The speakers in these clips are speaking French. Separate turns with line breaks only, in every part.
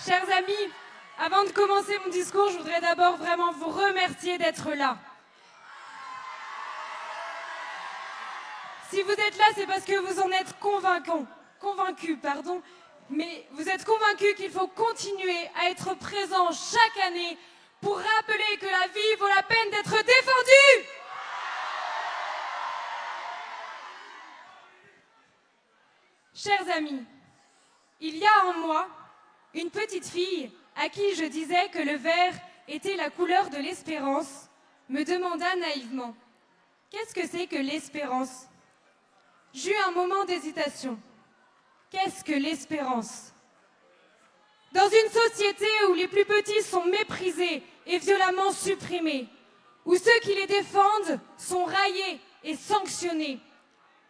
Chers amis, avant de commencer mon discours, je voudrais d'abord vraiment vous remercier d'être là. Si vous êtes là, c'est parce que vous en êtes convaincus, mais vous êtes convaincus qu'il faut continuer à être présent chaque année pour rappeler que la vie vaut la peine d'être défendue. Chers amis, il y a en moi une petite fille à qui je disais que le vert était la couleur de l'espérance, me demanda naïvement « Qu'est-ce que c'est que l'espérance ?» J'eus un moment d'hésitation. Qu'est-ce que l'espérance? Dans une société où les plus petits sont méprisés et violemment supprimés, où ceux qui les défendent sont raillés et sanctionnés,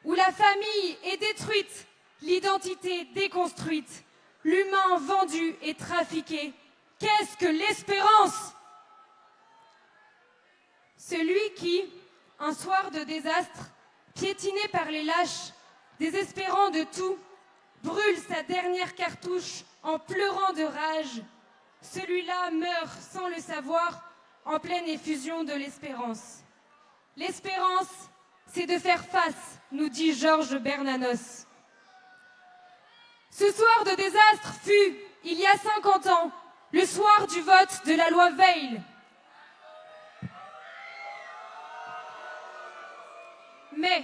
où la famille est détruite, l'identité déconstruite, l'humain vendu et trafiqué, qu'est-ce que l'espérance? Celui qui, un soir de désastre, piétiné par les lâches, désespérant de tout, brûle sa dernière cartouche en pleurant de rage, celui-là meurt sans le savoir en pleine effusion de l'espérance. L'espérance, c'est de faire face, nous dit Georges Bernanos. Ce soir de désastre fut, il y a 50 ans, le soir du vote de la loi Veil. Mais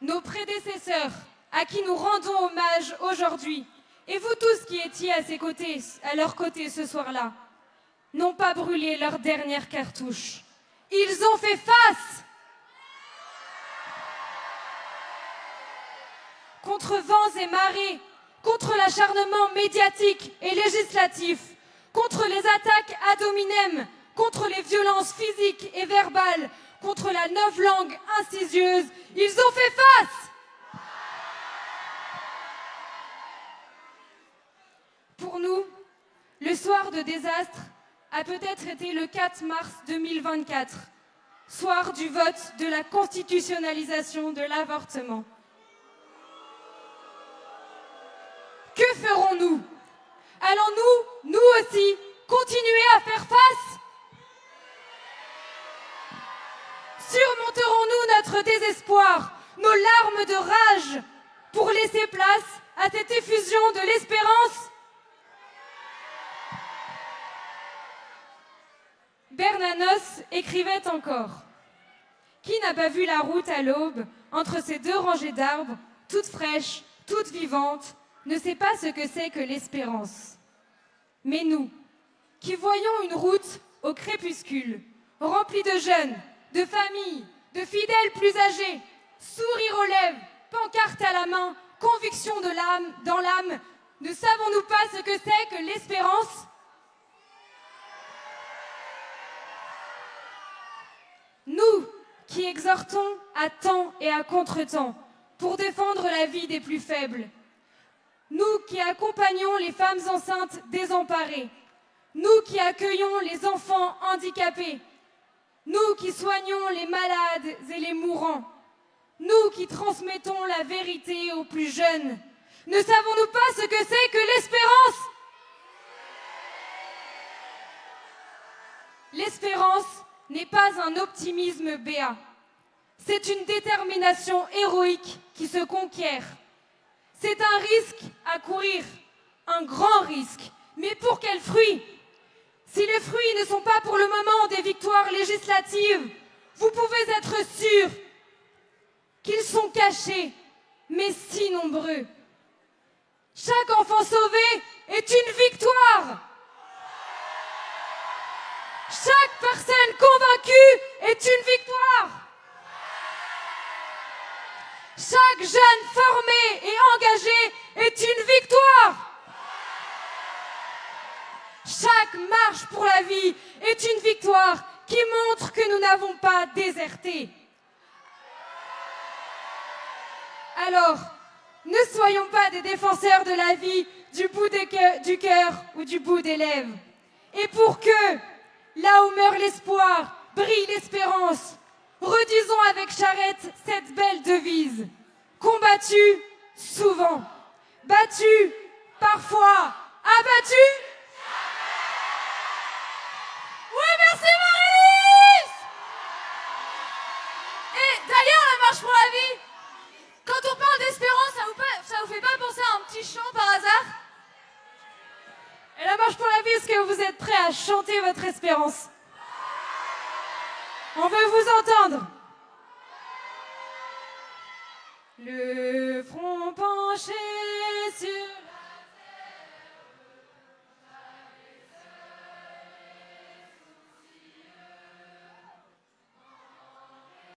nos prédécesseurs, à qui nous rendons hommage aujourd'hui, et vous tous qui étiez à leur côté ce soir-là, n'ont pas brûlé leur dernière cartouche. Ils ont fait face contre vents et marées, contre l'acharnement médiatique et législatif, contre les attaques ad hominem, contre les violences physiques et verbales, contre la novlangue insidieuse, ils ont fait face. Pour nous, le soir de désastre a peut-être été le 4 mars 2024, soir du vote de la constitutionnalisation de l'avortement. Que ferons-nous? Allons-nous, nous aussi, continuer à faire face? Surmonterons-nous notre désespoir, nos larmes de rage, pour laisser place à cette effusion de l'espérance? Bernanos écrivait encore « Qui n'a pas vu la route à l'aube, entre ces deux rangées d'arbres, toutes fraîches, toutes vivantes, ne sait pas ce que c'est que l'espérance. Mais nous, qui voyons une route au crépuscule, remplie de jeunes, de familles, de fidèles plus âgés, sourire aux lèvres, pancarte à la main, conviction dans l'âme, ne savons-nous pas ce que c'est que l'espérance? Nous, qui exhortons à temps et à contre-temps pour défendre la vie des plus faibles, nous qui accompagnons les femmes enceintes désemparées, nous qui accueillons les enfants handicapés, nous qui soignons les malades et les mourants, nous qui transmettons la vérité aux plus jeunes, ne savons-nous pas ce que c'est que l'espérance? L'espérance n'est pas un optimisme béat. C'est une détermination héroïque qui se conquiert. C'est un risque à courir, un grand risque. Mais pour quels fruits? Si les fruits ne sont pas pour le moment des victoires législatives, vous pouvez être sûrs qu'ils sont cachés, mais si nombreux. Chaque enfant sauvé est une victoire. Chaque personne convaincue est une victoire. Chaque jeune formé et engagé est une victoire. Chaque marche pour la vie est une victoire qui montre que nous n'avons pas déserté. Alors, ne soyons pas des défenseurs de la vie du bout du cœur ou du bout des lèvres. Et pour que, là où meurt l'espoir, brille l'espérance, redisons avec Charette cette belle devise. Combattu, souvent. Battu, parfois. Abattu, marche pour la vie. Quand on parle d'espérance, ça vous fait pas penser à un petit chant par hasard? Et la marche pour la vie, est-ce que vous êtes prêts à chanter votre espérance? On veut vous entendre. Le front penché